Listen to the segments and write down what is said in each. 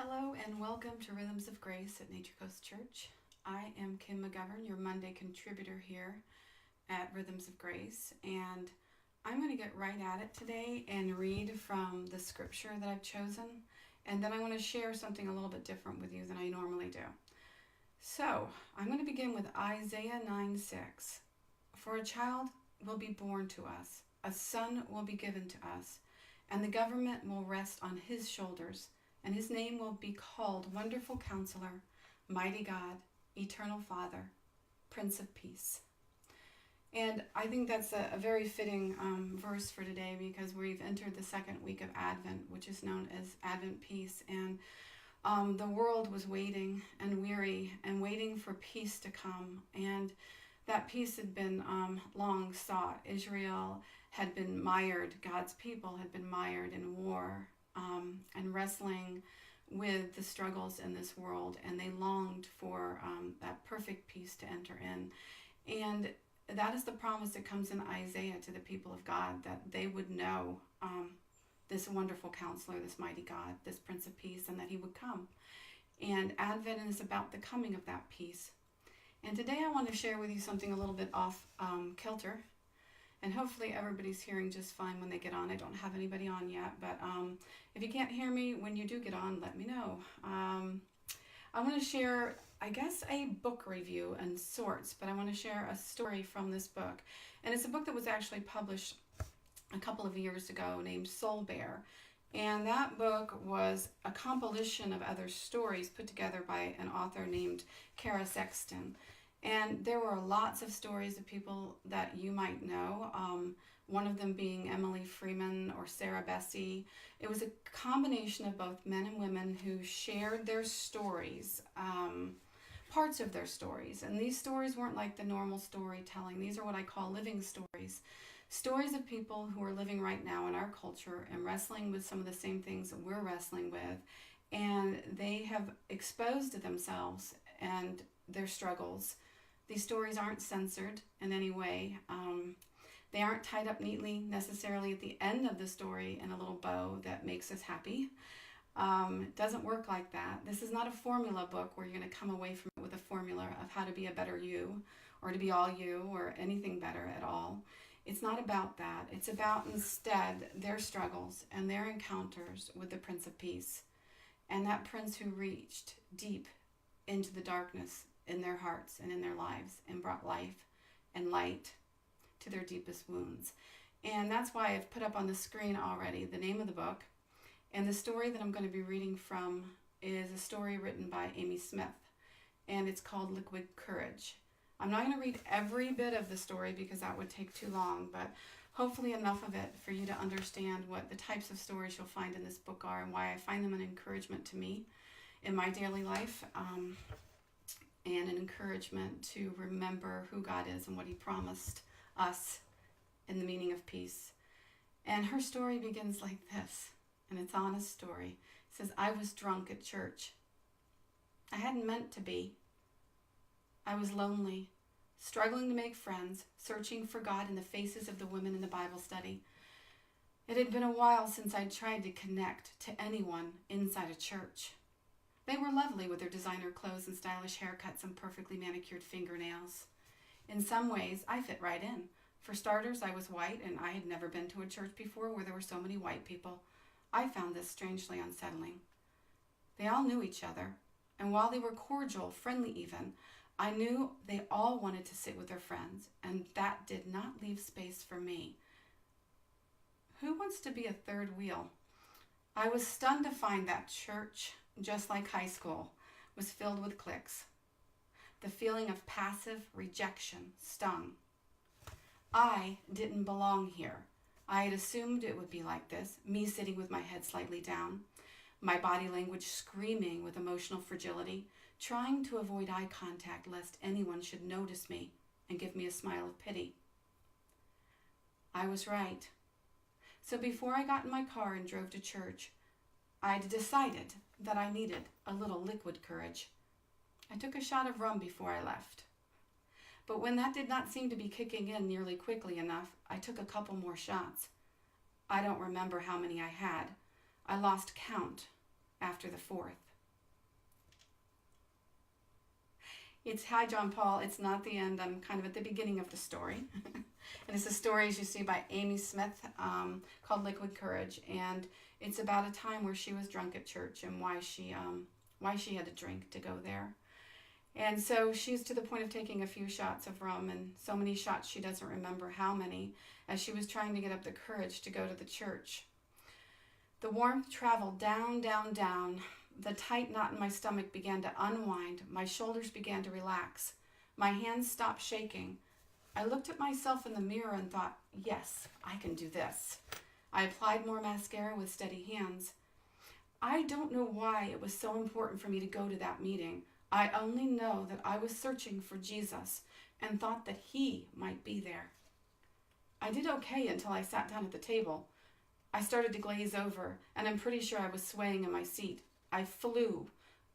Hello and welcome to Rhythms of Grace at Nature Coast Church. I am Kim McGovern, your Monday contributor here at Rhythms of Grace, and I'm going to get right at it today and read from the scripture that I've chosen, and then I want to share something a little bit different with you than I normally do. So, I'm going to begin with Isaiah 9:6. For a child will be born to us, a son will be given to us, and the government will rest on his shoulders. And his name will be called Wonderful Counselor, Mighty God, Eternal Father, Prince of Peace. And I think that's a very fitting verse for today because we've entered the second week of Advent, which is known as Advent Peace. And the world was waiting and weary and waiting for peace to come. And that peace had been long sought. Israel had been mired, God's people had been mired in war. And wrestling with the struggles in this world, and they longed for that perfect peace to enter in. And that is the promise that comes in Isaiah to the people of God, that they would know this wonderful counselor, this mighty God, this Prince of Peace, and that he would come. And Advent is about the coming of that peace. And today I want to share with you something a little bit off kilter. And hopefully everybody's hearing just fine when they get on. I don't have anybody on yet, but if you can't hear me when you do get on, let me know. I want to share, I guess, a book review and sorts, but I want to share a story from this book. And it's a book that was actually published a couple of years ago named Soul Bear. And that book was a compilation of other stories put together by an author named Kara Sexton. And there were lots of stories of people that you might know, one of them being Emily Freeman or Sarah Bessey. It was a combination of both men and women who shared their stories, parts of their stories. And these stories weren't like the normal storytelling. These are what I call living stories. Stories of people who are living right now in our culture and wrestling with some of the same things that we're wrestling with. And they have exposed themselves and their struggles. These stories aren't censored in any way. They aren't tied up neatly necessarily at the end of the story in a little bow that makes us happy. It doesn't work like that. This is not a formula book where you're going to come away from it with a formula of how to be a better you or to be all you or anything better at all. It's not about that. It's about instead their struggles and their encounters with the Prince of Peace and that Prince who reached deep into the darkness in their hearts and in their lives and brought life and light to their deepest wounds. And that's why I've put up on the screen already the name of the book. And the story that I'm going to be reading from is a story written by Amy Smith. And it's called Liquid Courage. I'm not going to read every bit of the story because that would take too long, but hopefully enough of it for you to understand what the types of stories you'll find in this book are and why I find them an encouragement to me in my daily life. And an encouragement to remember who God is and what he promised us in the meaning of peace. And her story begins like this, and it's an honest story. It says, I was drunk at church. I hadn't meant to be. I was lonely, struggling to make friends, searching for God in the faces of the women in the Bible study. It had been a while since I'd tried to connect to anyone inside a church. They were lovely with their designer clothes and stylish haircuts and perfectly manicured fingernails. In some ways, I fit right in. For starters, I was white, and I had never been to a church before where there were so many white people. I found this strangely unsettling. They all knew each other, and while they were cordial, friendly even, I knew they all wanted to sit with their friends, and that did not leave space for me. Who wants to be a third wheel? I was stunned to find that church, just like high school, was filled with cliques. The feeling of passive rejection stung. I didn't belong here. I had assumed it would be like this, me sitting with my head slightly down, my body language screaming with emotional fragility, trying to avoid eye contact lest anyone should notice me and give me a smile of pity. I was right. So before I got in my car and drove to church, I'd decided that I needed a little liquid courage. I took a shot of rum before I left. But when that did not seem to be kicking in nearly quickly enough, I took a couple more shots. I don't remember how many I had. I lost count after the fourth. It's Hi John Paul. It's not the end. I'm kind of at the beginning of the story. And it's a story, as you see, by Amy Smith called Liquid Courage. And it's about a time where she was drunk at church and why she had to drink to go there. And so she's to the point of taking a few shots of rum, and so many shots she doesn't remember how many, as she was trying to get up the courage to go to the church. The warmth traveled down, down, down. The tight knot in my stomach began to unwind. My shoulders began to relax. My hands stopped shaking. I looked at myself in the mirror and thought, yes, I can do this. I applied more mascara with steady hands. I don't know why it was so important for me to go to that meeting. I only know that I was searching for Jesus and thought that he might be there. I did okay until I sat down at the table. I started to glaze over, and I'm pretty sure I was swaying in my seat. I flew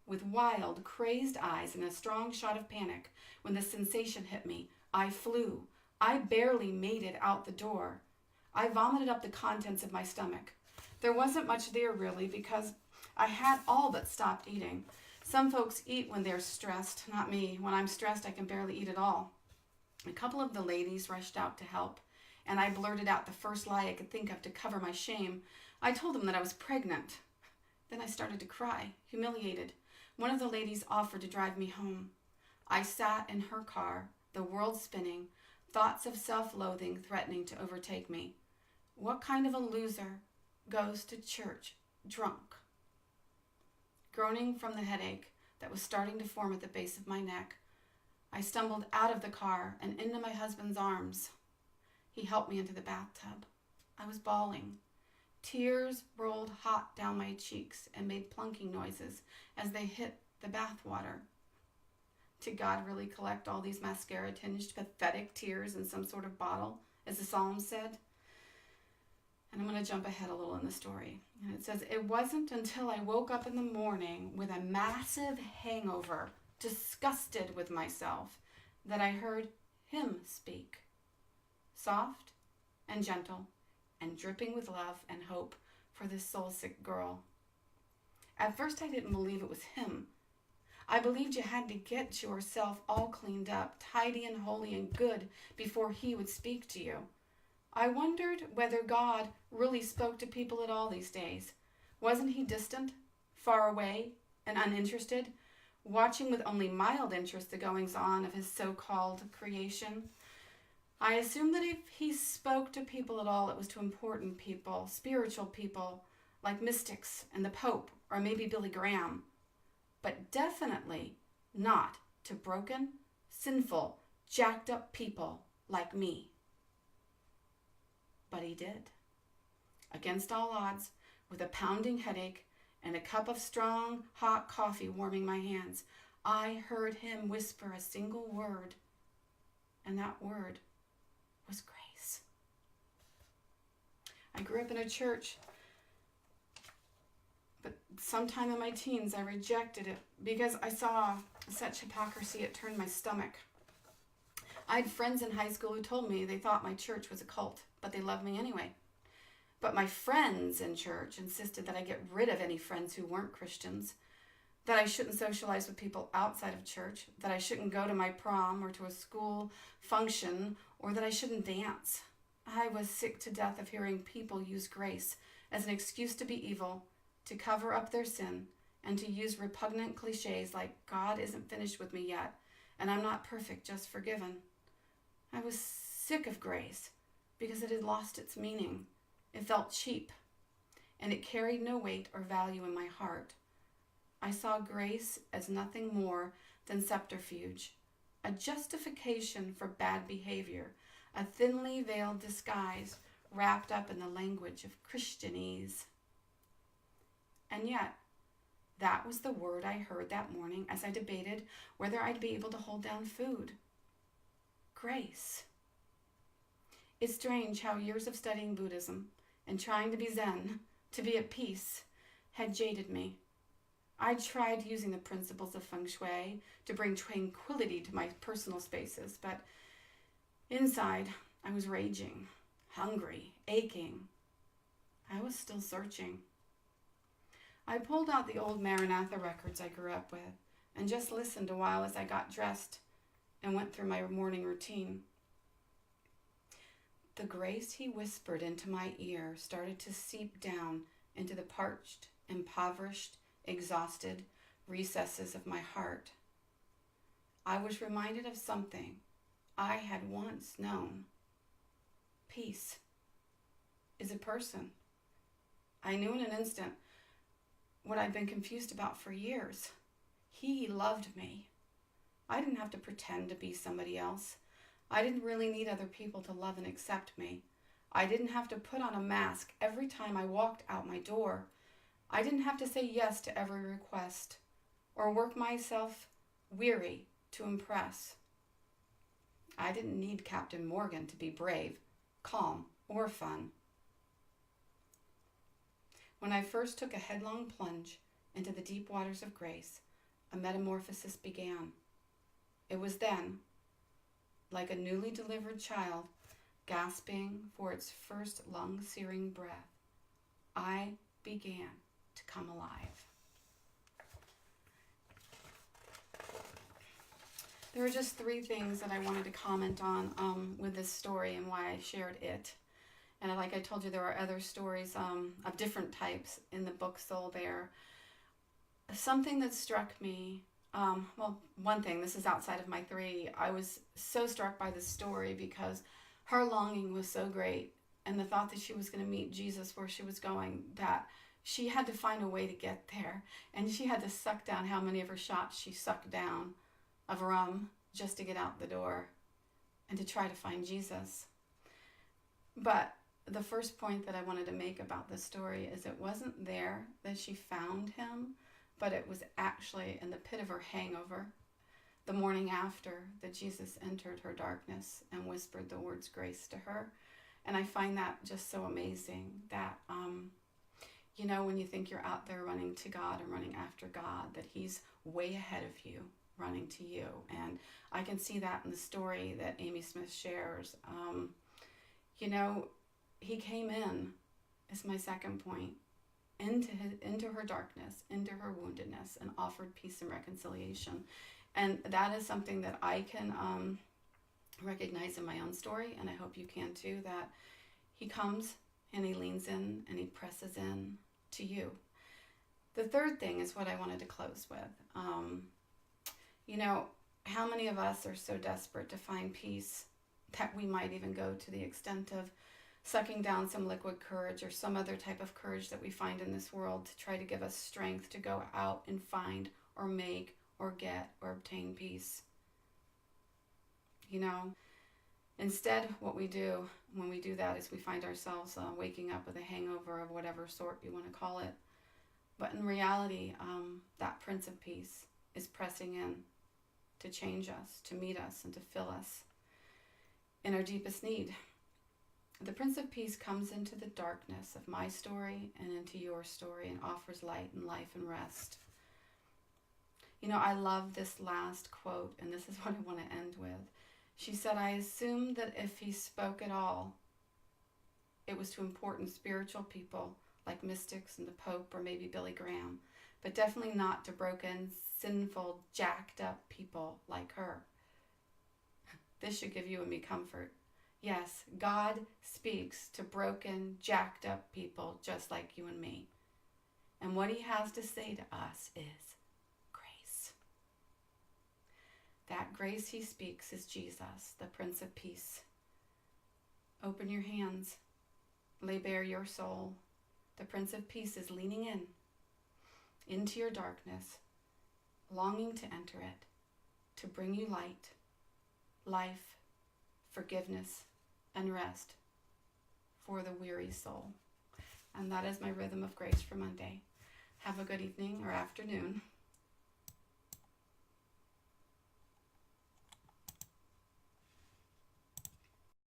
with wild, crazed eyes and a strong shot of panic when the sensation hit me. I flew. I barely made it out the door. I vomited up the contents of my stomach. There wasn't much there, really, because I had all but stopped eating. Some folks eat when they're stressed, not me. When I'm stressed, I can barely eat at all. A couple of the ladies rushed out to help, and I blurted out the first lie I could think of to cover my shame. I told them that I was pregnant. Then I started to cry, humiliated. One of the ladies offered to drive me home. I sat in her car, the world spinning, thoughts of self-loathing threatening to overtake me. What kind of a loser goes to church drunk? Groaning from the headache that was starting to form at the base of my neck, I stumbled out of the car and into my husband's arms. He helped me into the bathtub. I was bawling. Tears rolled hot down my cheeks and made plunking noises as they hit the bath water. Did God really collect all these mascara-tinged, pathetic tears in some sort of bottle, as the Psalm said? And I'm going to jump ahead a little in the story. And it says, it wasn't until I woke up in the morning with a massive hangover, disgusted with myself, that I heard him speak. Soft and gentle and dripping with love and hope for this soul-sick girl. At first I didn't believe it was him. I believed you had to get yourself all cleaned up, tidy and holy and good before he would speak to you. I wondered whether God really spoke to people at all these days. Wasn't he distant, far away, and uninterested, watching with only mild interest the goings-on of his so-called creation? I assumed that if he spoke to people at all, it was to important people, spiritual people, like mystics and the Pope, or maybe Billy Graham. But definitely not to broken, sinful, jacked up people like me. But he did. Against all odds, with a pounding headache and a cup of strong, hot coffee warming my hands, I heard him whisper a single word, and that word was grace. I grew up in a church, but sometime in my teens I rejected it because I saw such hypocrisy it turned my stomach. I had friends in high school who told me they thought my church was a cult, but they loved me anyway. But my friends in church insisted that I get rid of any friends who weren't Christians, that I shouldn't socialize with people outside of church, that I shouldn't go to my prom or to a school function, or that I shouldn't dance. I was sick to death of hearing people use grace as an excuse to be evil, to cover up their sin, and to use repugnant cliches like God isn't finished with me yet, and I'm not perfect, just forgiven. I was sick of grace because it had lost its meaning. It felt cheap, and it carried no weight or value in my heart. I saw grace as nothing more than subterfuge, a justification for bad behavior, a thinly veiled disguise wrapped up in the language of Christianese. And yet, that was the word I heard that morning as I debated whether I'd be able to hold down food. Grace. It's strange how years of studying Buddhism and trying to be Zen, to be at peace, had jaded me. I tried using the principles of feng shui to bring tranquility to my personal spaces, but inside I was raging, hungry, aching. I was still searching. I pulled out the old Maranatha records I grew up with and just listened a while as I got dressed and went through my morning routine. The grace he whispered into my ear started to seep down into the parched, impoverished, exhausted recesses of my heart. I was reminded of something I had once known. Peace is a person. I knew in an instant what I'd been confused about for years. He loved me. I didn't have to pretend to be somebody else. I didn't really need other people to love and accept me. I didn't have to put on a mask every time I walked out my door. I didn't have to say yes to every request or work myself weary to impress. I didn't need Captain Morgan to be brave, calm, or fun. When I first took a headlong plunge into the deep waters of grace, a metamorphosis began. It was then, like a newly delivered child gasping for its first lung-searing breath, I began to come alive. There are just 3 things that I wanted to comment on with this story and why I shared it. And like I told you, there are other stories of different types in the book Soul Bear. Something that struck me, one thing, this is outside of my 3, I was so struck by this story because her longing was so great, and the thought that she was going to meet Jesus where she was going, that she had to find a way to get there, and she had to suck down how many of her shots she sucked down of rum just to get out the door and to try to find Jesus. But the first point that I wanted to make about this story is it wasn't there that she found him, but it was actually in the pit of her hangover, the morning after, that Jesus entered her darkness and whispered the words grace to her. And I find that just so amazing that, when you think you're out there running to God and running after God, that he's way ahead of you, running to you. And I can see that in the story that Amy Smith shares. He came in, is my second point, into her darkness, into her woundedness, and offered peace and reconciliation. And that is something that I can recognize in my own story, and I hope you can too, that he comes and he leans in and he presses in to you. The third thing is what I wanted to close with. How many of us are so desperate to find peace that we might even go to the extent of sucking down some liquid courage or some other type of courage that we find in this world to try to give us strength to go out and find or make or get or obtain peace. Instead, what we do when we do that is we find ourselves waking up with a hangover of whatever sort you want to call it. But in reality, that Prince of Peace is pressing in to change us, to meet us, and to fill us in our deepest need. The Prince of Peace comes into the darkness of my story and into your story and offers light and life and rest. I love this last quote, and this is what I want to end with. She said, I assumed that if he spoke at all, it was to important spiritual people like mystics and the Pope or maybe Billy Graham, but definitely not to broken, sinful, jacked up people like her. This should give you and me comfort. Yes, God speaks to broken, jacked up people just like you and me. And what he has to say to us is grace. That grace he speaks is Jesus, the Prince of Peace. Open your hands. Lay bare your soul. The Prince of Peace is leaning into your darkness, longing to enter it, to bring you light, life, forgiveness, and rest for the weary soul. And that is my rhythm of grace for Monday. Have a good evening or afternoon.